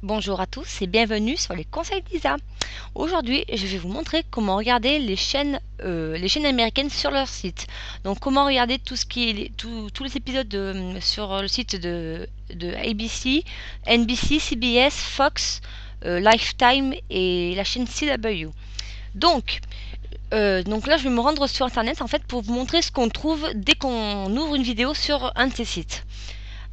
Bonjour à tous et bienvenue sur les conseils d'Isa. Aujourd'hui, je vais vous montrer comment regarder les chaînes américaines sur leur site. Donc, comment regarder tout ce qui est tous les épisodes sur le site de ABC, NBC, CBS, Fox, Lifetime et la chaîne CW. Donc là, je vais me rendre sur Internet en fait pour vous montrer ce qu'on trouve dès qu'on ouvre une vidéo sur un de ces sites.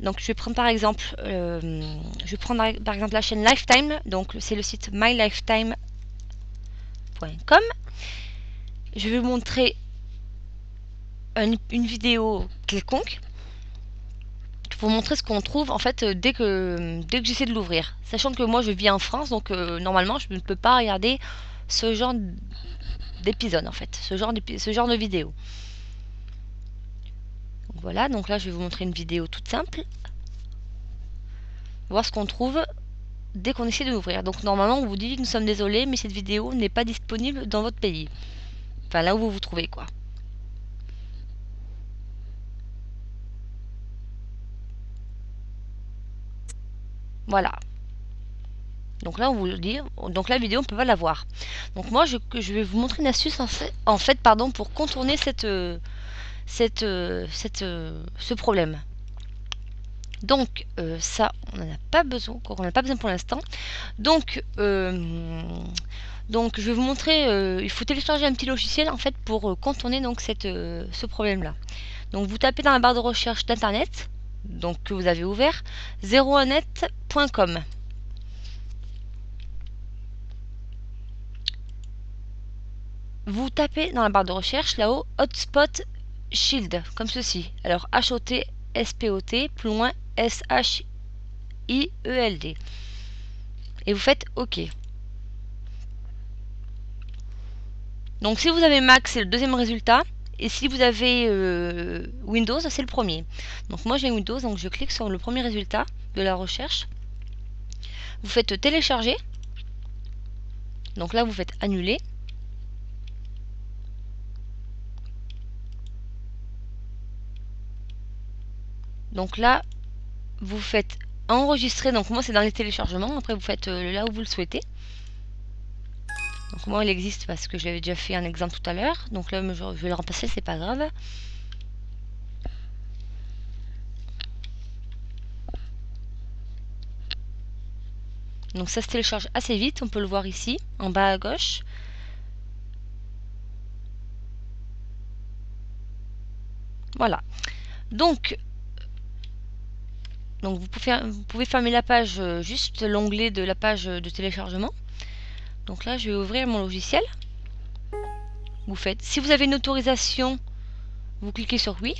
Donc je vais prendre par exemple, la chaîne Lifetime. Donc c'est le site mylifetime.com. Je vais vous montrer une vidéo quelconque pour vous montrer ce qu'on trouve en fait dès que j'essaie de l'ouvrir. Sachant que moi je vis en France, donc normalement je ne peux pas regarder ce genre d'épisode en fait, ce genre de vidéo. Donc voilà, donc là je vais vous montrer une vidéo toute simple. Voir ce qu'on trouve dès qu'on essaie de l'ouvrir. Donc normalement on vous dit nous sommes désolés mais cette vidéo n'est pas disponible dans votre pays. Enfin là où vous vous trouvez quoi. Voilà. Donc là on vous le dit, donc la vidéo on peut pas la voir. Donc moi je vais vous montrer une astuce en fait pour contourner ce problème. Donc ça on n'en a pas besoin, pour l'instant. Donc je vais vous montrer, il faut télécharger un petit logiciel en fait pour contourner donc ce problème là. Donc vous tapez dans la barre de recherche d'internet, donc que vous avez ouvert, 01net.com. Vous tapez dans la barre de recherche là-haut Hotspot Shield, comme ceci. Alors H-O-T-S-P-O-T, plus loin S-H-I-E-L-D. Et vous faites OK. Donc si vous avez Mac, c'est le deuxième résultat. Et si vous avez Windows, c'est le premier. Donc moi j'ai Windows, donc je clique sur le premier résultat de la recherche. Vous faites télécharger. Donc là vous faites annuler. Donc là vous faites enregistrer. Donc moi c'est dans les téléchargements. Après vous faites là où vous le souhaitez. Donc moi il existe parce que j'avais déjà fait un exemple tout à l'heure. Donc là je vais le remplacer, c'est pas grave. Donc ça se télécharge assez vite, on peut le voir ici, en bas à gauche. Voilà. Donc vous pouvez fermer la page, juste l'onglet de la page de téléchargement. Donc là, je vais ouvrir mon logiciel. Vous faites, si vous avez une autorisation, vous cliquez sur oui.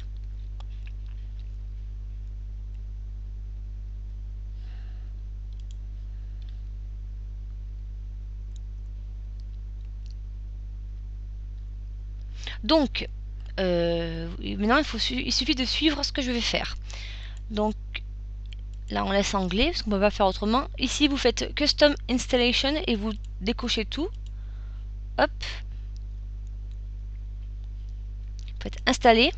Donc, maintenant, il suffit de suivre ce que je vais faire. Donc, là, on laisse anglais, parce qu'on ne peut pas faire autrement. Ici, vous faites Custom Installation et vous décochez tout. Hop. Vous faites Installer.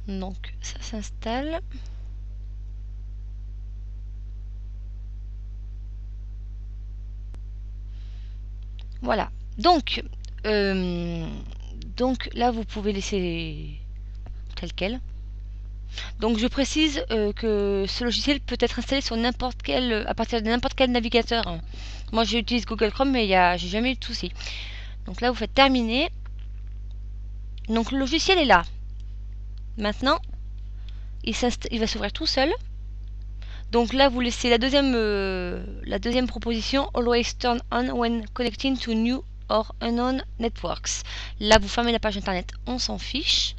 Donc, ça s'installe. Voilà. Donc là, vous pouvez laisser tel quel. Donc je précise que ce logiciel peut être installé sur à partir de n'importe quel navigateur. Moi j'utilise Google Chrome mais j'ai jamais eu de souci. Donc là vous faites terminer. Donc le logiciel est là. Maintenant il va s'ouvrir tout seul. Donc là vous laissez la deuxième proposition, Always turn on when connecting to new or unknown networks. Là vous fermez la page internet, on s'en fiche.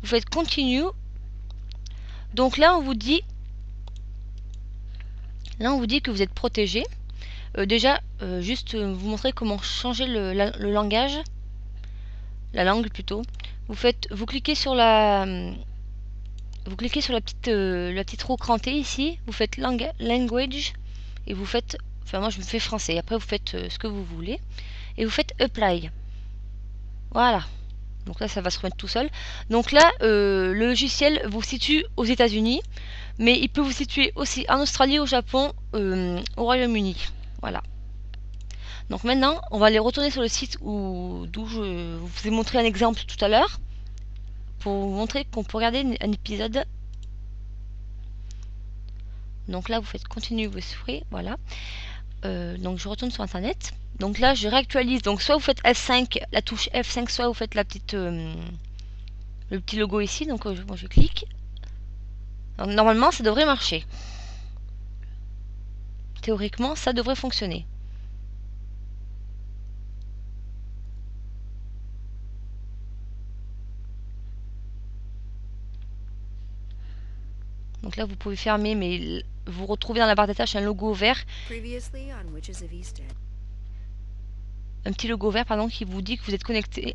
Vous faites continue. Donc là on vous dit Là, on vous dit que vous êtes protégé. Déjà, juste vous montrer comment changer le langage, la langue plutôt. Vous cliquez sur la petite roue crantée ici. Vous faites language et vous faites, enfin moi je me fais français. Après vous faites ce que vous voulez et vous faites apply. Voilà. Donc là, ça va se remettre tout seul. Donc là, le logiciel vous situe aux États-Unis, mais il peut vous situer aussi en Australie, au Japon, au Royaume-Uni. Voilà. Donc maintenant, on va aller retourner sur le site d'où je vous ai montré un exemple tout à l'heure, pour vous montrer qu'on peut regarder un épisode. Donc là, vous faites continue with free, voilà. Donc je retourne sur internet. Donc là, je réactualise. Donc soit vous faites F5, la touche F5, soit vous faites la petite, le petit logo ici. Donc moi je clique. Donc, normalement, ça devrait marcher. Théoriquement, ça devrait fonctionner. Donc là, vous pouvez fermer, mais vous retrouvez dans la barre des tâches un logo vert. Un petit logo vert, pardon, qui vous dit que vous êtes connecté.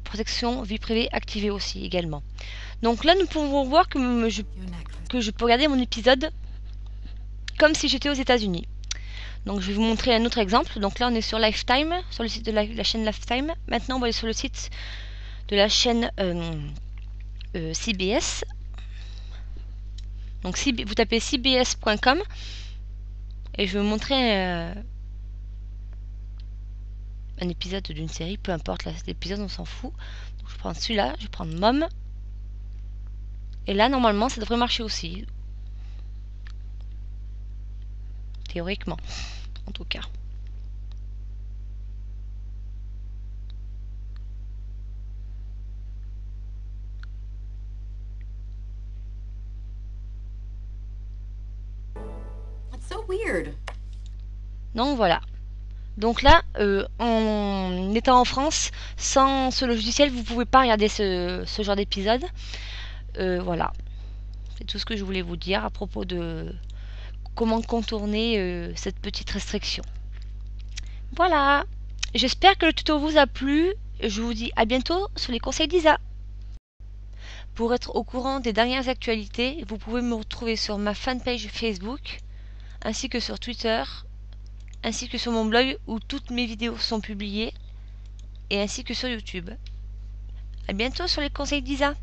Protection vie privée activée aussi également. Donc là, nous pouvons voir que je peux regarder mon épisode comme si j'étais aux États-Unis. Donc je vais vous montrer un autre exemple. Donc là, on est sur Lifetime, sur le site de la chaîne Lifetime. Maintenant, on va aller sur le site de la chaîne CBS. Donc vous tapez cbs.com et je vais vous montrer un épisode d'une série, peu importe l'épisode, on s'en fout. Donc je prends celui-là, je vais prendre Mom. Et là, normalement, ça devrait marcher aussi. Théoriquement, en tout cas. That's so weird. Donc voilà. Donc là, en étant en France, sans ce logiciel, vous ne pouvez pas regarder ce genre d'épisode. Voilà. C'est tout ce que je voulais vous dire à propos de comment contourner cette petite restriction. Voilà. J'espère que le tuto vous a plu. Je vous dis à bientôt sur les conseils d'Isa. Pour être au courant des dernières actualités, vous pouvez me retrouver sur ma fanpage Facebook, ainsi que sur Twitter, ainsi que sur mon blog où toutes mes vidéos sont publiées, et ainsi que sur YouTube. A bientôt sur les conseils d'Isa.